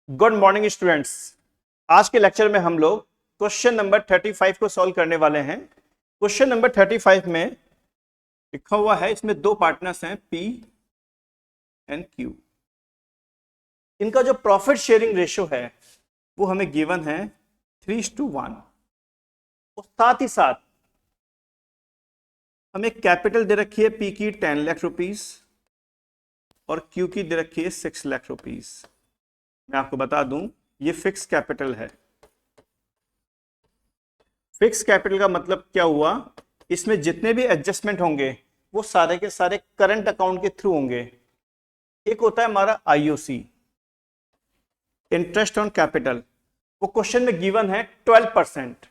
Good morning students. आज के lecture में हम लोग क्वेश्चन नंबर 35 को सॉल्व करने वाले हैं। क्वेश्चन नंबर 35 में लिखा हुआ है, इसमें दो पार्टनर्स हैं P एंड Q। इनका जो प्रॉफिट शेयरिंग रेशियो है वो हमें गिवन है 3:1। और साथ ही साथ हमें कैपिटल दे रखी है P की 10 लाख रुपीस और Q की दे रखी है 6 लाख रुपीस। मैं आपको बता दूं, ये फिक्स कैपिटल है। फिक्स कैपिटल का मतलब क्या हुआ, इसमें जितने भी एडजस्टमेंट होंगे वो सारे के सारे करंट अकाउंट के थ्रू होंगे। एक होता है हमारा आईओसी, इंटरेस्ट ऑन कैपिटल, वो क्वेश्चन में गिवन है 12%।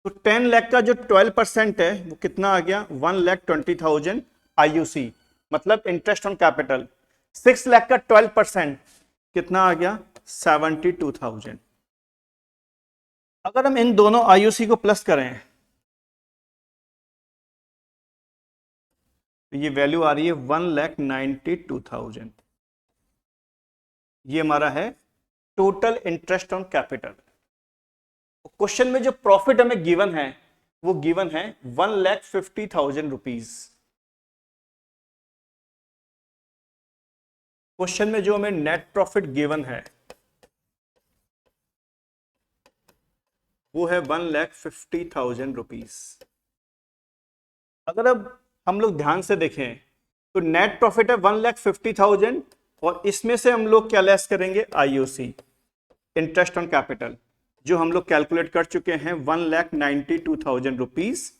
तो 10 लाख का जो 12% है वो कितना आ गया, 1,20,000 आईयूसी, मतलब इंटरेस्ट ऑन कैपिटल। 6 लाख का 12% कितना आ गया, 72,000। अगर हम इन दोनों आईयूसी को प्लस करें तो ये वैल्यू आ रही है 1,92,000। ये हमारा है total interest on capital. Question में जो प्रॉफिट हमें गिवन है वो गिवन है 1,50,000 रुपीज। क्वेश्चन में जो हमें नेट प्रॉफिट गिवन है वो है 1,50,000 रुपीज। अगर अब हम लोग ध्यान से देखें तो नेट प्रॉफिट है 1,50,000 और इसमें से हम लोग क्या लेस करेंगे, आईओसी, इंटरेस्ट ऑन कैपिटल, जो हम लोग कैलकुलेट कर चुके हैं 1,92,000 रुपीज।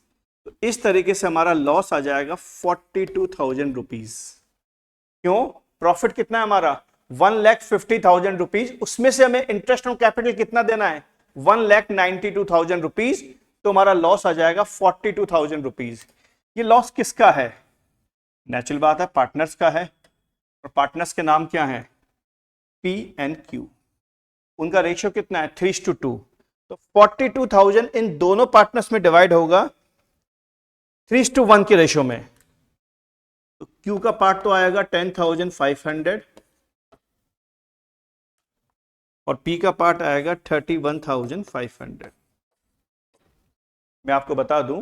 तो इस तरीके से हमारा लॉस आ जाएगा 42,000 रुपीज। क्यों, प्रॉफिट कितना है हमारा 1,50,000 रुपीज, उसमें से हमें इंटरेस्ट ऑन कैपिटल कितना देना है 1,92,000 रुपीज। तो हमारा लॉस आ जाएगा 42,000 रुपीज। ये लॉस किसका है, नेचुरल बात है पार्टनर्स का है। और पार्टनर्स के नाम क्या है, P एंड Q। उनका रेशियो कितना है 3:2। तो 42,000 इन दोनों पार्टनर्स में डिवाइड होगा 3:1 के रेशियो में। तो Q का पार्ट तो आएगा 10,500 और P का पार्ट आएगा 31,500। मैं आपको बता दूं,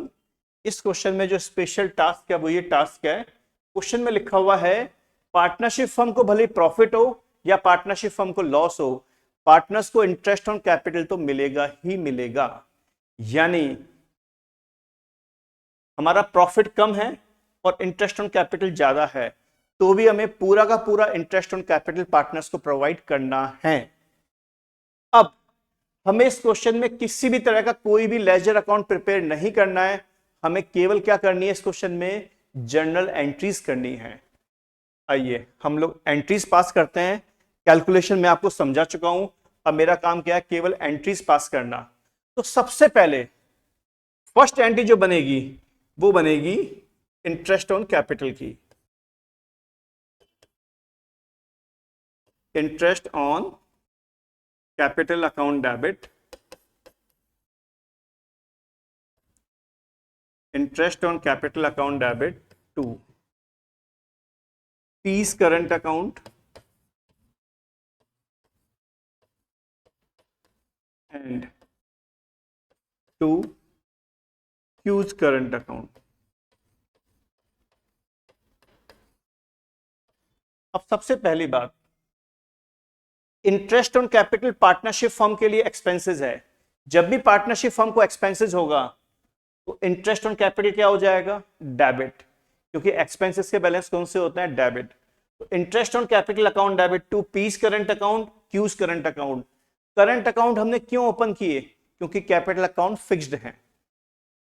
इस क्वेश्चन में जो स्पेशल टास्क है वो ये टास्क है, क्वेश्चन में लिखा हुआ है पार्टनरशिप फर्म को भले प्रॉफिट हो या पार्टनरशिप फर्म को लॉस हो, पार्टनर्स को इंटरेस्ट ऑन कैपिटल तो मिलेगा ही मिलेगा। यानी हमारा प्रॉफिट कम है और इंटरेस्ट ऑन कैपिटल ज्यादा है, तो भी हमें पूरा का पूरा इंटरेस्ट ऑन कैपिटल पार्टनर्स को प्रोवाइड करना है। अब हमें इस क्वेश्चन में किसी भी तरह का कोई भी लेजर अकाउंट प्रिपेयर नहीं करना है, हमें केवल क्या करनी है, इस क्वेश्चन में जर्नल एंट्रीज करनी है। आइए हम लोग एंट्रीज पास करते हैं। कैलकुलेशन में आपको समझा चुका हूं, अब मेरा काम क्या है, केवल एंट्रीज पास करना। तो सबसे पहले फर्स्ट एंट्री जो बनेगी वो बनेगी इंटरेस्ट ऑन कैपिटल की। Interest on capital account debit, interest on capital account debit to P's current account and to Q's current account. अब सबसे पहली बात, interest on capital partnership firm के लिए एक्सपेंसेस है। जब भी पार्टनरशिप फर्म को एक्सपेंसेस होगा तो इंटरेस्ट ऑन कैपिटल क्या हो जाएगा, डेबिट, क्योंकि एक्सपेंसेस के बैलेंस कौन से होते हैं, डेबिट। तो interest on capital account debit to P's current account, Q's current account. Current account हमने क्यों ओपन किए, क्योंकि कैपिटल अकाउंट फिक्स्ड है।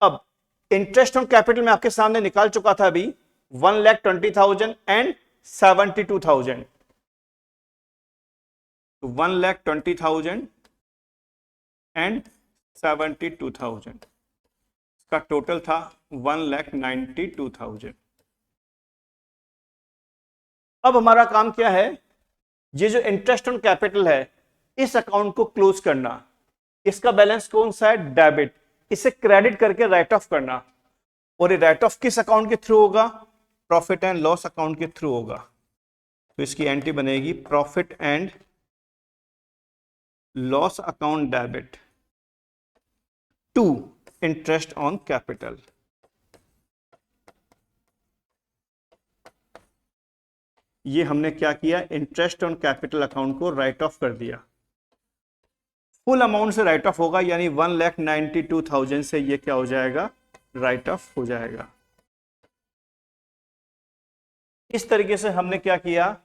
अब इंटरेस्ट ऑन कैपिटल में आपके सामने निकाल चुका था अभी 1,20,000 एंड 72,000। तो 1,20,000 एंड 72,000 का टोटल था 1,92,000। अब हमारा काम क्या है, ये जो इंटरेस्ट ऑन कैपिटल है इस अकाउंट को क्लोज करना। इसका बैलेंस कौन सा है, डेबिट, इसे क्रेडिट करके राइट ऑफ करना। और ये राइट ऑफ किस अकाउंट के थ्रू होगा, प्रॉफिट एंड लॉस अकाउंट के थ्रू होगा। तो इसकी एंट्री बनेगी profit and loss account debit to interest on capital. ये हमने क्या किया, इंटरेस्ट ऑन कैपिटल अकाउंट को राइट ऑफ कर दिया। फुल अमाउंट से राइट ऑफ होगा, यानी 1,92,000 से ये क्या हो जाएगा, राइट ऑफ हो जाएगा। इस तरीके से हमने क्या किया,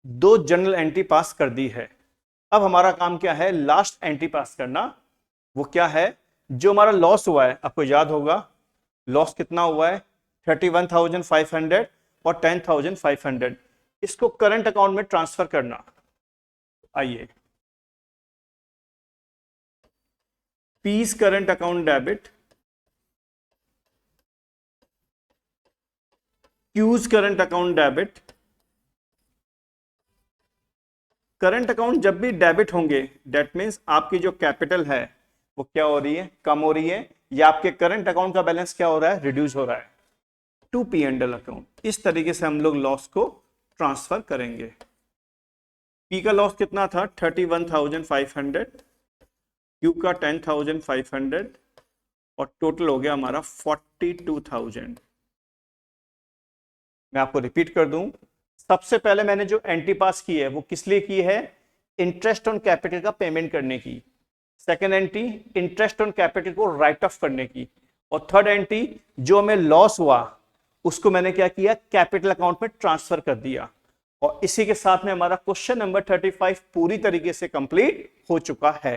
2 जनरल एंट्री पास कर दी है। अब हमारा काम क्या है, लास्ट एंट्री पास करना। वो क्या है, जो हमारा लॉस हुआ है, आपको याद होगा लॉस कितना हुआ है, 31,500 और 10,500, इसको करंट अकाउंट में ट्रांसफर करना। आइए, P's current account debit, Q's current account debit. Current account जब भी डेबिट होंगे, डेट मीन्स आपकी जो कैपिटल है वो क्या हो रही है, कम हो रही है, या आपके करंट अकाउंट का बैलेंस क्या हो रहा है, रिड्यूस हो रहा है, to P and L account. इस तरीके से हम लोग लॉस को ट्रांसफर करेंगे। पी का लॉस कितना था, 31,500, क्यू का 10,500 और टोटल हो गया हमारा 42,000। मैं आपको रिपीट कर दूं, सबसे पहले मैंने जो एंट्री पास की है वो किस लिए की है, इंटरेस्ट ऑन कैपिटल का पेमेंट करने की। Second entry interest on capital को राइट ऑफ करने की। और थर्ड एंट्री जो हमें लॉस हुआ उसको मैंने क्या किया, कैपिटल अकाउंट में ट्रांसफर कर दिया। और इसी के साथ में हमारा क्वेश्चन नंबर 35 पूरी तरीके से कंप्लीट हो चुका है।